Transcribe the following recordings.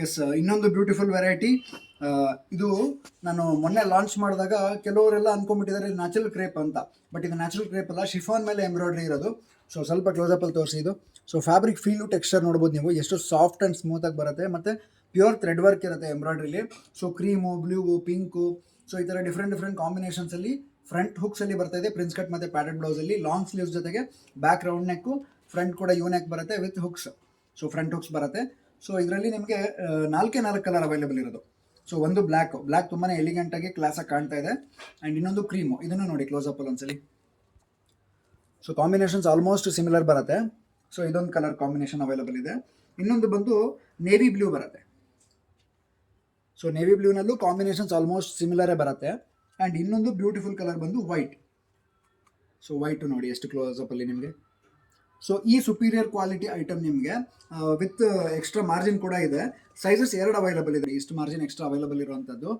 S, ಇನ್ನೊಂದು beautiful variety. ಇದು ನಾನು ಮೊನ್ನೆ ಲಾಂಚ್ ಮಾಡಿದಾಗ ಕೆಲವರೆಲ್ಲ ಅನ್ಕೊಂಡ್ಬಿಟ್ಟಿದ್ದಾರೆ ನ್ಯಾಚುರಲ್ ಕ್ರೇಪ್ ಅಂತ. ಬಟ್ ಇದು ನ್ಯಾಚುರಲ್ ಕ್ರೇಪ್ ಅಲ್ಲ, ಶಿಫಾನ್ ಮೇಲೆ ಎಂಬ್ರಾಯ್ಡ್ರಿ ಇರೋದು. ಸೊ ಸ್ವಲ್ಪ ಕ್ಲೋಸಪ್ಪಲ್ಲಿ ತೋರಿಸಿ ಇದು. ಸೊ ಫ್ಯಾಬ್ರಿಕ್ ಫೀಲು ಟೆಕ್ಸ್ಚರ್ ನೋಡ್ಬೋದು ನೀವು, ಎಷ್ಟು ಸಾಫ್ಟ್ ಆ್ಯಂಡ್ ಸ್ಮೂತಾಗಿ ಬರುತ್ತೆ. ಮತ್ತು ಪ್ಯೂರ್ ಥ್ರೆಡ್ ವರ್ಕ್ ಇರುತ್ತೆ ಎಂಬ್ರಾಯ್ಡ್ರಿಲಿ. So cream, blue, pink, so ಈ ಥರ ಡಿಫ್ರೆಂಟ್ ಕಾಂಬಿನೇಷನ್ಸಲ್ಲಿ ಫ್ರಂಟ್ ಹುಕ್ಸಲ್ಲಿ ಬರ್ತಾ ಇದೆ. ಪ್ರಿನ್ಸ್ ಕಟ್ ಮತ್ತು ಪ್ಯಾಡೆಡ್ ಬ್ಲೌಸಲ್ಲಿ ಲಾಂಗ್ ಸ್ಲೀವ್ಸ್ ಜೊತೆಗೆ ಬ್ಯಾಕ್ ರೌಂಡ್ ನೆಕ್ಕು, ಫ್ರಂಟ್ ಕೂಡ ಯೂ ನೆಕ್ ಬರುತ್ತೆ with hooks. So front hooks ಬರುತ್ತೆ. ಸೊ ಇದರಲ್ಲಿ ನಿಮಗೆ 4 ಕಲರ್ ಅವೈಲೇಬಲ್ ಇರೋದು. ಸೊ ಒಂದು ಬ್ಲ್ಯಾಕ್ ತುಂಬಾ ಎಲಿಗೆಂಟಾಗಿ ಕ್ಲಾಸಾಗಿ ಕಾಣ್ತಾ ಇದೆ. ಆ್ಯಂಡ್ ಇನ್ನೊಂದು ಕ್ರೀಮು, ಇದನ್ನು ನೋಡಿ ಕ್ಲೋಸಪ್ಪಲ್ಲಿ ಒಂದ್ಸಲಿ. ಸೊ ಕಾಂಬಿನೇಷನ್ಸ್ ಆಲ್ಮೋಸ್ಟ್ ಸಿಮಿಲರ್ ಬರುತ್ತೆ. ಸೊ ಇದೊಂದು ಕಲರ್ ಕಾಂಬಿನೇಷನ್ ಅವೈಲೇಬಲ್ ಇದೆ. ಇನ್ನೊಂದು ಬಂದು ನೇವಿ ಬ್ಲೂ ಬರುತ್ತೆ. ಸೊ ನೇವಿ ಬ್ಲೂನಲ್ಲೂ ಕಾಂಬಿನೇಷನ್ಸ್ ಆಲ್ಮೋಸ್ಟ್ ಸಿಮಿಲರೇ ಬರುತ್ತೆ. ಆ್ಯಂಡ್ ಇನ್ನೊಂದು ಬ್ಯೂಟಿಫುಲ್ ಕಲರ್ ಬಂದು ವೈಟ್. ಸೊ ವೈಟು ನೋಡಿ ಎಷ್ಟು ಕ್ಲೋಸಪ್ಪಲ್ಲಿ ನಿಮಗೆ. ಸೊ ಈ ಸುಪೀರಿಯರ್ ಕ್ವಾಲಿಟಿ ಐಟಮ್ ನಿಮಗೆ ವಿತ್ ಎಕ್ಸ್ಟ್ರಾ ಮಾರ್ಜಿನ್ ಕೂಡ ಇದೆ. ಸೈಜಸ್ 2 ಅವೈಲೇಬಲ್ ಇದೆ. ಇಷ್ಟು ಮಾರ್ಜಿನ್ ಎಕ್ಸ್ಟ್ರಾ ಅವೈಲೇಬಲ್ ಇರುವಂಥದ್ದು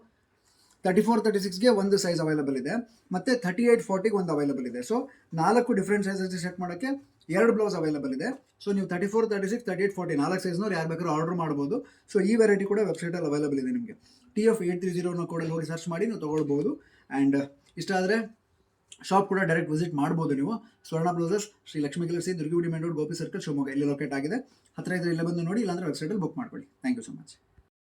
34-36ಗೆ ಒಂದು ಸೈಜ್ ಅವೈಲೇಬಲ್ ಇದೆ, ಮತ್ತು 38-40ಗೆ ಒಂದು ಅವೈಲೇಬಲ್ ಇದೆ. ಸೊ 4 ಡಿಫ್ರೆಂಟ್ ಸೈಜಸ್ ಸೆಟ್ ಮಾಡೋಕ್ಕೆ 2 ಬ್ಲೌಸ್ ಅವೈಲೇಬಲ್ ಇದೆ. ಸೊ ನೀವು 34, 36, 38, 40 4 ಸೈಜ್ನವ್ರು ಯಾರು ಬೇಕಾದ್ರೂ ಆರ್ಡರ್ ಮಾಡ್ಬೋದು. ಸೊ ಈ ವೆರೈಟಿ ಕೂಡ ವೆಬ್ಸೈಟಲ್ಲಿ ಅವೈಲೇಬಲ್ ಇದೆ ನಿಮಗೆ. TF830 ಕೂಡ ನೋಡಿ ಸರ್ಚ್ ಮಾಡಿ ನೀವು ತೊಗೊಳ್ಬೋದು. ಆ್ಯಂಡ್ ಇಷ್ಟ ಆದರೆ ಶಾಪ್ ಕೂಡ ಡೈರೆಕ್ಟ್ ವಿಸಿಟ್ ಮಾಡ್ಬೋದು ನೀವು. ಸ್ವರ್ಣ ಬ್ಲೌಸಸ್, ಶ್ರೀ ಲಕ್ಷ್ಮೀ ಕಲರ್ಸಿ, Durgigudi main road, Gopi circle, Shivamogga ಇಲ್ಲಿ ಲೊಕೇಟ್ ಆಗಿದೆ. ಹತ್ತಿರ ಇದ್ರೆ ಇಲ್ಲೇ ಬಂದು ನೋಡಿ, ಇಲ್ಲಾಂದರೆ ವೆಬ್ಸೈಟಲ್ಲಿ ಬುಕ್ ಮಾಡ್ಕೊಳ್ಳಿ. Thank you so much.